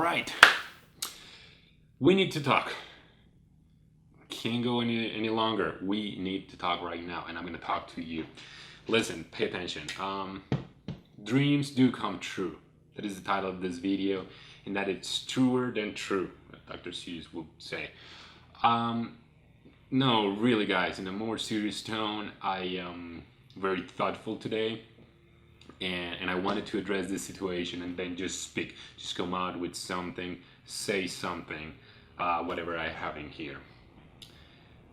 right. We need to talk. Can't go any longer. We need to talk right now, and I'm going to talk to you. Listen, pay attention. Dreams do come true. That is the title of this video, and that it's truer than true, Dr. Seuss would say. No, really, guys, in a more serious tone, I am very thoughtful today, and I wanted to address this situation and then just speak, just come out with something, say something, whatever I have in here.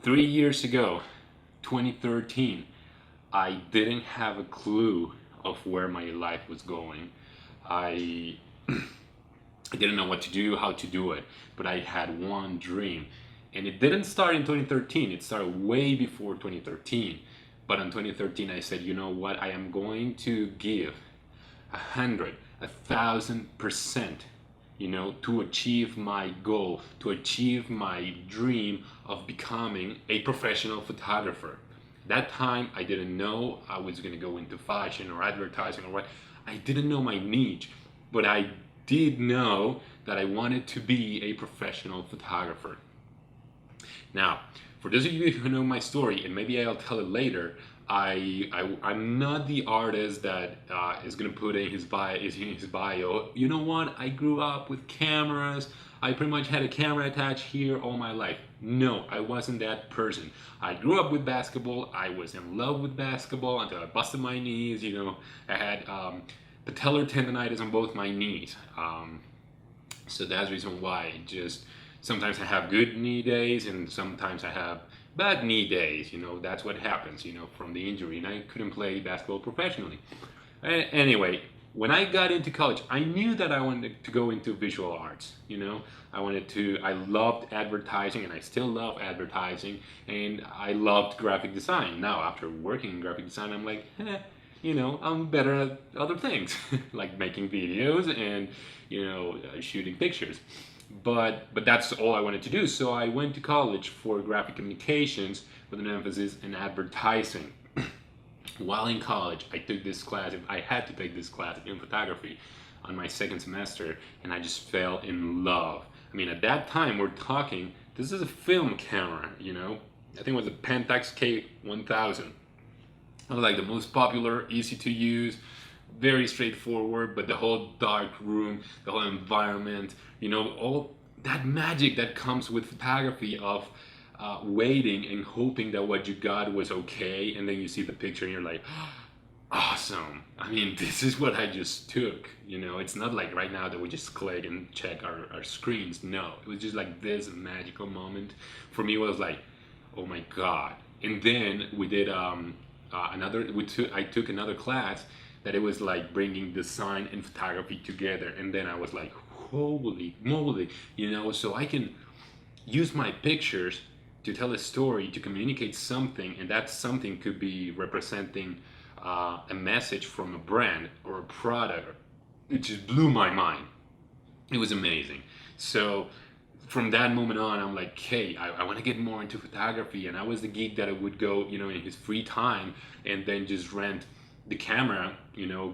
3 years ago, 2013, I didn't have a clue of where my life was going. I didn't know what to do, how to do it, but I had one dream. And it didn't start in 2013, it started way before 2013. But in 2013 I said, you know what, I am going to give 1,000%, to achieve my goal, to achieve my dream of becoming a professional photographer. That time I didn't know I was going to go into fashion or advertising or what. I didn't know my niche, but I did know that I wanted to be a professional photographer. Now, for those of you who know my story, and maybe I'll tell it later, I'm not the artist that is going to put in his bio, you know what, I grew up with cameras, I pretty much had a camera attached here all my life. No, I wasn't that person. I grew up with basketball, I was in love with basketball until I busted my knees, I had patellar tendonitis on both my knees. So that's the reason why sometimes I have good knee days and sometimes I have bad knee days, that's what happens, from the injury, and I couldn't play basketball professionally. Anyway, when I got into college, I knew that I wanted to go into visual arts, I loved advertising, and I still love advertising, and I loved graphic design. Now, after working in graphic design, I'm like, I'm better at other things, like making videos and, shooting pictures. But that's all I wanted to do. So I went to college for graphic communications with an emphasis in advertising. While in college, I took this class, I had to take this class in photography on my second semester, and I just fell in love. I mean, at that time, we're talking, this is a film camera, I think it was a Pentax K1000. It was like the most popular, easy to use, very straightforward, but the whole dark room, the whole environment, all that magic that comes with photography of waiting and hoping that what you got was okay, and then you see the picture and you're like, awesome. I mean, this is what I just took. It's not like right now that we just click and check our screens. No, it was just like this magical moment. For me, it was like, oh my God. And then we did I took another class that it was like bringing design and photography together, and then I was like, holy moly, so I can use my pictures to tell a story, to communicate something, and that something could be representing a message from a brand or a product. It just blew my mind. It was amazing. So from that moment on, I'm like, hey, I want to get more into photography. And I was the geek that would go, in his free time and then just rent the camera,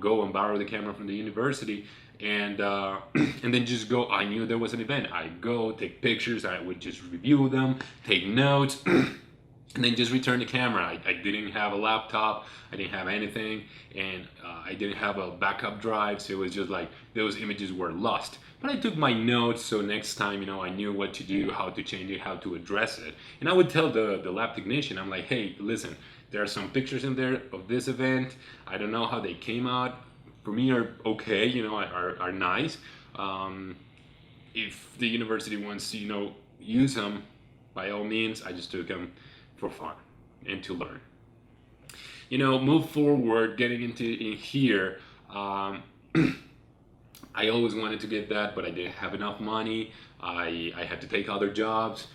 go and borrow the camera from the university, and then just go. I knew there was an event, I'd go take pictures, I would just review them, take notes, and then just return the camera. I didn't have a laptop, I didn't have anything, and I didn't have a backup drive, so it was just like those images were lost. But I took my notes, so next time, I knew what to do, how to change it, how to address it. And I would tell the lab technician, I'm like, hey, listen, there are some pictures in there of this event. I don't know how they came out. For me, are okay, are nice. If the university wants to, use them, by all means. I just took them for fun and to learn. Move forward, getting in here. I always wanted to get that, but I didn't have enough money. I had to take other jobs.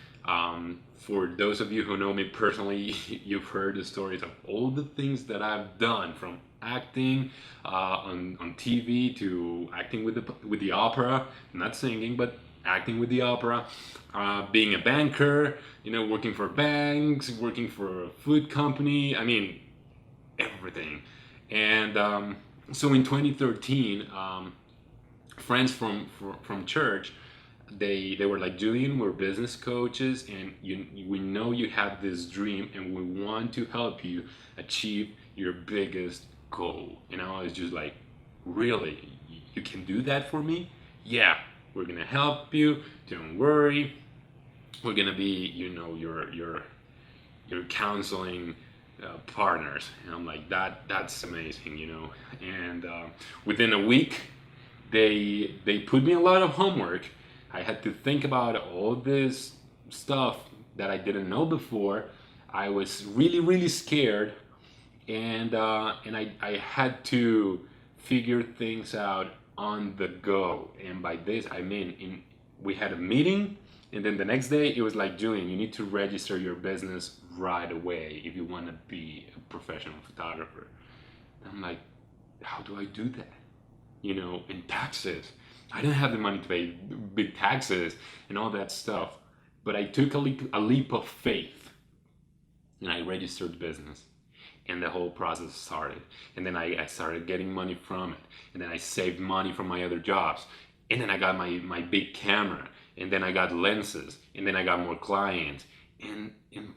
For those of you who know me personally, you've heard the stories of all the things that I've done, from acting on TV to acting with the opera, not singing, but acting with the opera, being a banker, working for banks, working for a food company. I mean, everything. And so in 2013, friends from church, they were like, Julian, we're business coaches, and we know you have this dream, and we want to help you achieve your biggest goal. And I was just like, really, you can do that for me? Yeah, we're gonna help you. Don't worry. We're gonna be, your counseling partners. And I'm like, that's amazing, And within a week, they put me a lot of homework. I had to think about all this stuff that I didn't know before. I was really, really scared, and I had to figure things out on the go. And by this, I mean, we had a meeting, and then the next day it was like, Julian, you need to register your business right away if you want to be a professional photographer. And I'm like, how do I do that? In taxes. I didn't have the money to pay big taxes and all that stuff. But I took a leap of faith, and I registered the business. And the whole process started. And then I started getting money from it. And then I saved money from my other jobs. And then I got my big camera. And then I got lenses. And then I got more clients. And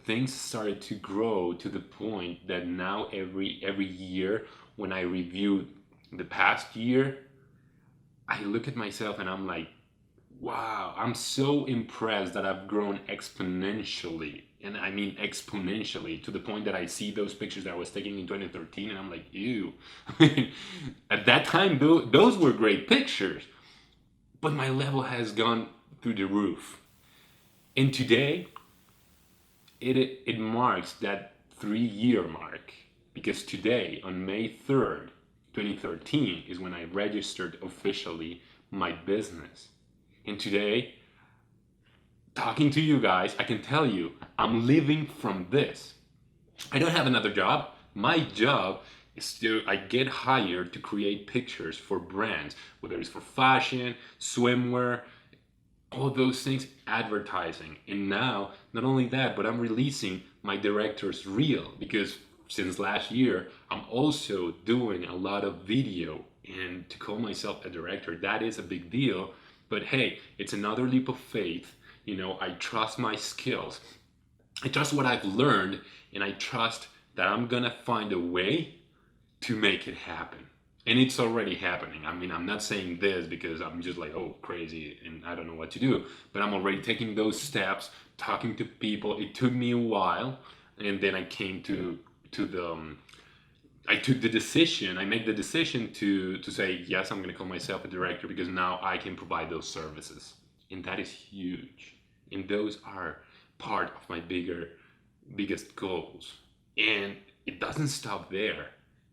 things started to grow to the point that now every year when I review the past year, I look at myself and I'm like, wow, I'm so impressed that I've grown exponentially. And I mean exponentially, to the point that I see those pictures that I was taking in 2013 and I'm like, ew. At that time, those were great pictures. But my level has gone through the roof. And today, it marks that 3-year mark. Because today, on May 3rd, 2013, is when I registered officially my business. And today, talking to you guys, I can tell you, I'm living from this. I don't have another job. My job is I get hired to create pictures for brands, whether it's for fashion, swimwear, all those things, advertising. And now, not only that, but I'm releasing my director's reel, because since last year, I'm also doing a lot of video. And to call myself a director, that is a big deal. But hey, it's another leap of faith. I trust my skills. I trust what I've learned, and I trust that I'm gonna find a way to make it happen. And it's already happening. I mean, I'm not saying this because I'm just like, oh, crazy, and I don't know what to do. But I'm already taking those steps, talking to people. It took me a while, and then I came to the I took the decision, I made the decision to say, yes, I'm going to call myself a director, because now I can provide those services. And that is huge. And those are part of my biggest goals. And it doesn't stop there,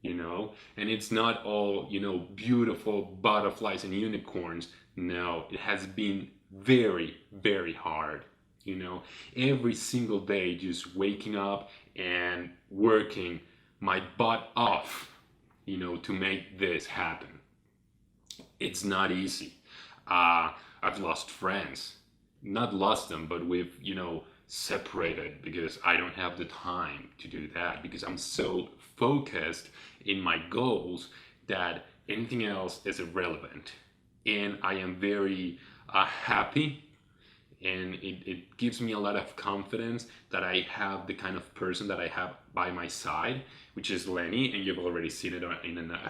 and it's not all, beautiful butterflies and unicorns. No, it has been very, very hard. Every single day, just waking up and working my butt off, to make this happen. It's not easy. I've lost friends, not lost them, but we've, separated because I don't have the time to do that, because I'm so focused in my goals that anything else is irrelevant. And I am very happy, and it gives me a lot of confidence that I have the kind of person that I have by my side, which is Lenny, and you've already seen it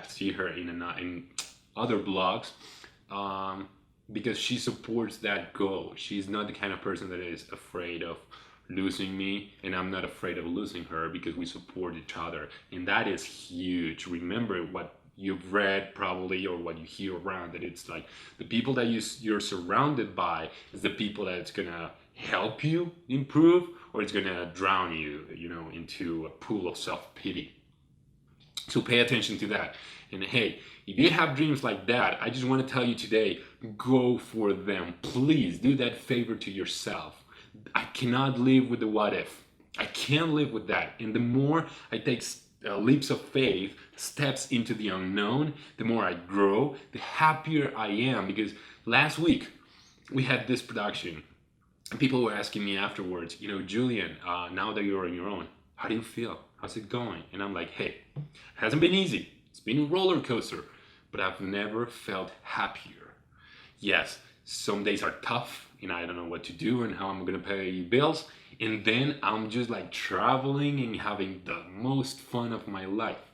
see her in other blogs, because she supports that goal. She's not the kind of person that is afraid of losing me, and I'm not afraid of losing her, because we support each other, and that is huge. Remember what you've read probably, or what you hear around, that it's like the people that you're surrounded by is the people that's gonna help you improve, or it's gonna drown you, into a pool of self-pity. So pay attention to that. And hey, if you have dreams like that, I just want to tell you today, go for them. Please do that favor to yourself. I cannot live with the what if. I can't live with that. And the more I take leaps of faith, steps into the unknown, the more I grow, the happier I am. Because last week we had this production, and people were asking me afterwards, Julian, now that you're on your own, how do you feel? How's it going? And I'm like, hey, it hasn't been easy. It's been a roller coaster, but I've never felt happier. Yes, some days are tough and I don't know what to do and how I'm gonna pay bills. And then I'm just like traveling and having the most fun of my life.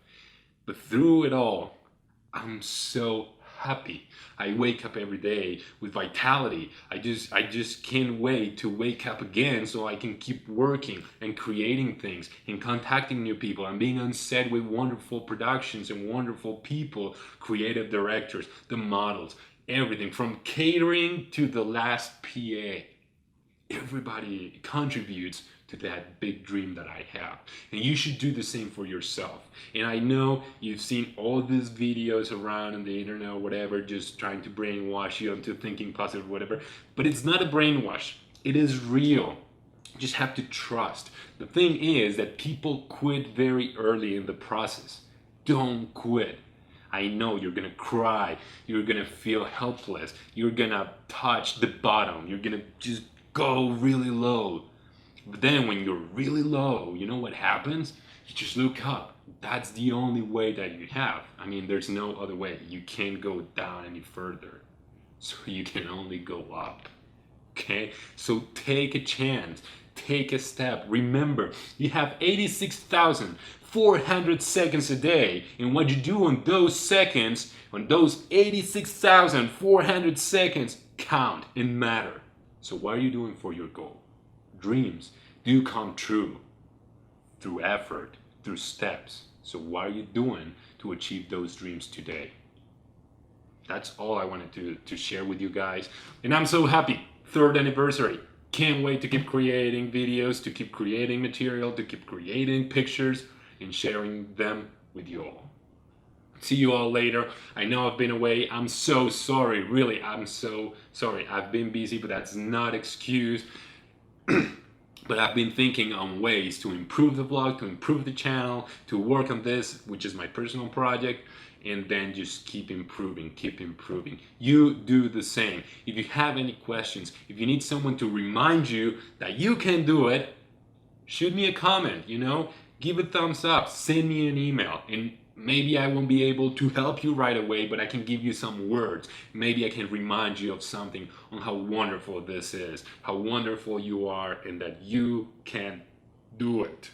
But through it all, I'm so happy. I wake up every day with vitality. I just can't wait to wake up again so I can keep working and creating things and contacting new people and being on set with wonderful productions and wonderful people, creative directors, the models, everything from catering to the last PA. Everybody contributes to that big dream that I have. And you should do the same for yourself. And I know you've seen all these videos around on the internet or whatever, just trying to brainwash you into thinking positive, whatever. But it's not a brainwash. It is real. You just have to trust. The thing is that people quit very early in the process. Don't quit. I know you're gonna cry. You're gonna feel helpless. You're gonna touch the bottom. You're gonna just go really low. But then when you're really low, you know what happens? You just look up. That's the only way that you have. I mean, there's no other way. You can't go down any further. So you can only go up. Okay? So take a chance. Take a step. Remember, you have 86,400 seconds a day. And what you do on those seconds, on those 86,400 seconds, count and matter. So what are you doing for your goal? Dreams do come true through effort, through steps. So what are you doing to achieve those dreams today? That's all I wanted to share with you guys. And I'm so happy. 3rd anniversary. Can't wait to keep creating videos, to keep creating material, to keep creating pictures and sharing them with you all. See you all later. I know I've been away. I'm so sorry. Really, I'm so sorry. I've been busy, but that's not excuse. But I've been thinking on ways to improve the vlog, to improve the channel, to work on this, which is my personal project, and then just keep improving, keep improving. You do the same. If you have any questions, if you need someone to remind you that you can do it, shoot me a comment, give a thumbs up, send me an email, and maybe I won't be able to help you right away, but I can give you some words. Maybe I can remind you of something on how wonderful this is, how wonderful you are, and that you can do it.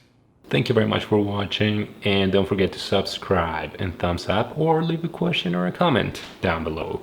Thank you very much for watching, and don't forget to subscribe and thumbs up or leave a question or a comment down below.